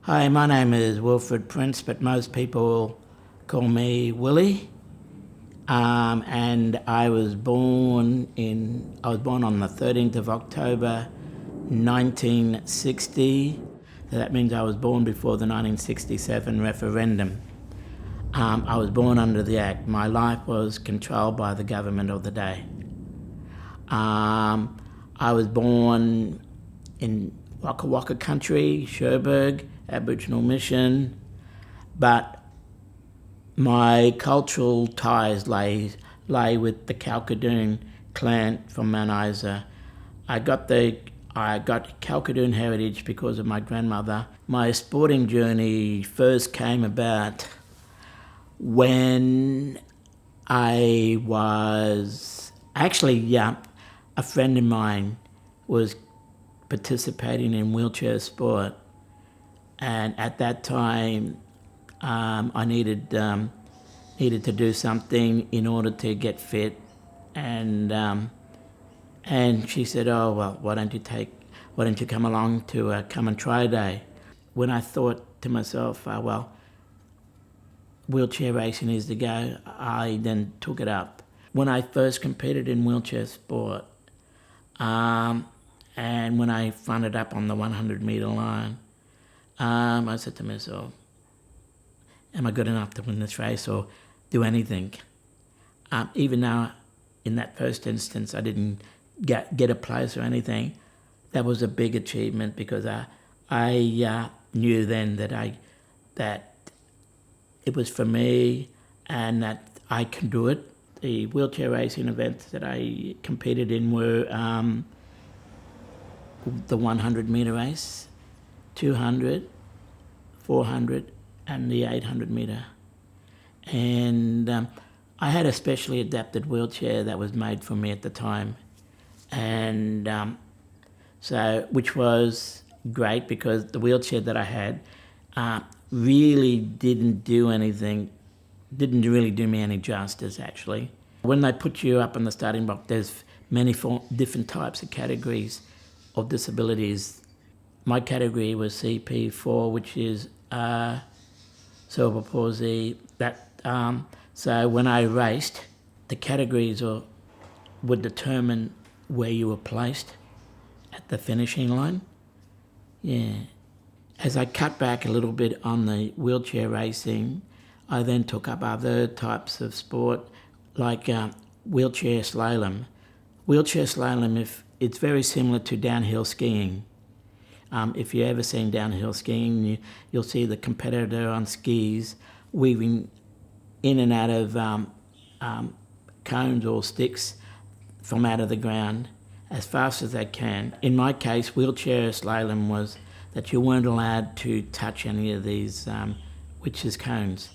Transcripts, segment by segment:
Hi, my name is Wilfred Prince, but most people call me Willie. And I was born on the 13th of October, 1960. So that means I was born before the 1967 referendum. I was born under the Act. My life was controlled by the government of the day. I was born in Waka Waka country, Cherbourg, Aboriginal mission, but my cultural ties lay with the Kalkadoon clan from Mount Isa. I got Kalkadoon heritage because of my grandmother. My sporting journey first came about when I was a friend of mine was participating in wheelchair sport, and at that time I needed to do something in order to get fit, and she said, "Oh well, why don't you come along to a come and try day?" When I thought to myself, wheelchair racing is the go, I then took it up. When I first competed in wheelchair sport, and when I fronted up on the 100-metre line, I said to myself, am I good enough to win this race or do anything? Even though in that first instance I didn't get a place or anything, that was a big achievement because I knew then that it was for me and that I can do it. The wheelchair racing events that I competed in were the 100-metre race, 200, 400 and the 800-metre. And I had a specially adapted wheelchair that was made for me at the time. And which was great because the wheelchair that I had really didn't really do me any justice, actually. When they put you up on the starting block, there's many different types of categories of disabilities. My category was CP4, which is cerebral palsy. So when I raced, the categories would determine where you were placed at the finishing line. Yeah. As I cut back a little bit on the wheelchair racing, I then took up other types of sport like wheelchair slalom. Wheelchair slalom, it's very similar to downhill skiing. If you've ever seen downhill skiing, you'll see the competitor on skis weaving in and out of cones or sticks from out of the ground as fast as they can. In my case, wheelchair slalom was that you weren't allowed to touch any of these witches' cones.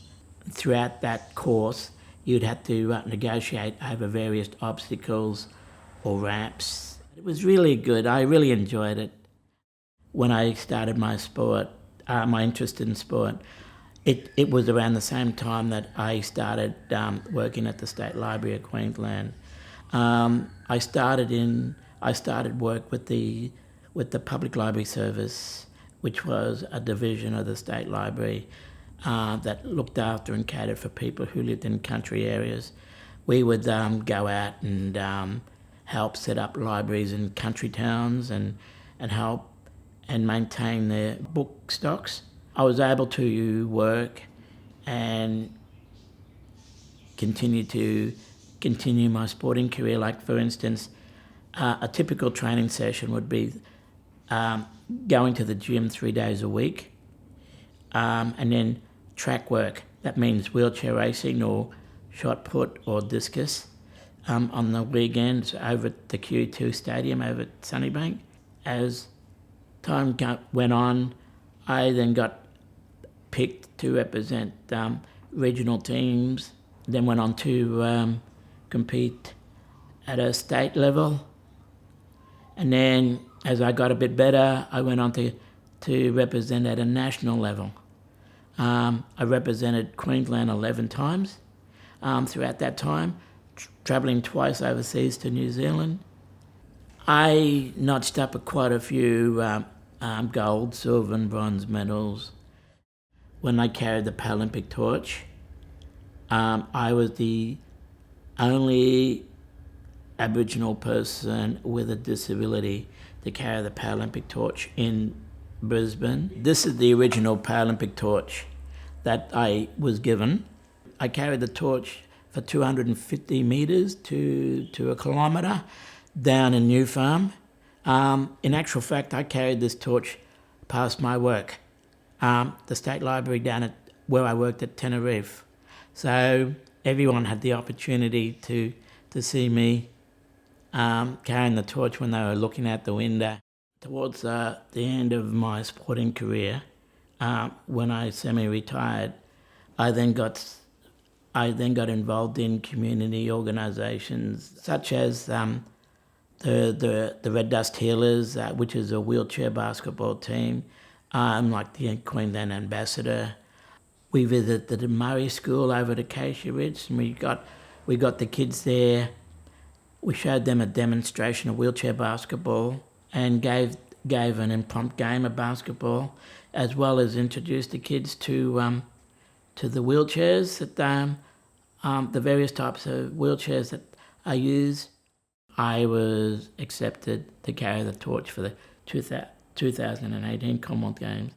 Throughout that course, you'd have to negotiate over various obstacles or ramps. It was really good. I really enjoyed it. When I started my sport, my interest in sport, it was around the same time that I started working at the State Library of Queensland. I started work with the Public Library Service, which was a division of the State Library that looked after and catered for people who lived in country areas. We would go out and help set up libraries in country towns and help and maintain their book stocks. I was able to work and continue my sporting career. Like, for instance, a typical training session would be going to the gym 3 days a week, and then track work. That means wheelchair racing or shot put or discus on the weekends over at the Q2 Stadium over at Sunnybank. As time went on, I then got picked to represent regional teams, then went on to compete at a state level. And then as I got a bit better, I went on to represent at a national level. I represented Queensland 11 times throughout that time, travelling twice overseas to New Zealand. I notched up quite a few gold, silver and bronze medals when I carried the Paralympic torch. I was the only Aboriginal person with a disability to carry the Paralympic torch in Brisbane. This is the original Paralympic torch that I was given. I carried the torch for 250 metres to a kilometre down in New Farm. In actual fact, I carried this torch past my work, the State Library down at where I worked at Tenerife. So everyone had the opportunity to see me carrying the torch when they were looking out the window. Towards the end of my sporting career, when I semi-retired, I then got involved in community organisations such as the Red Dust Healers, which is a wheelchair basketball team. I'm like the Queensland ambassador. We visited the Murray School over at Acacia Ridge, and we got the kids there. We showed them a demonstration of wheelchair basketball and gave an impromptu game of basketball, as well as introduced the kids to the wheelchairs that the various types of wheelchairs that are used. I was accepted to carry the torch for the 2018 Commonwealth Games.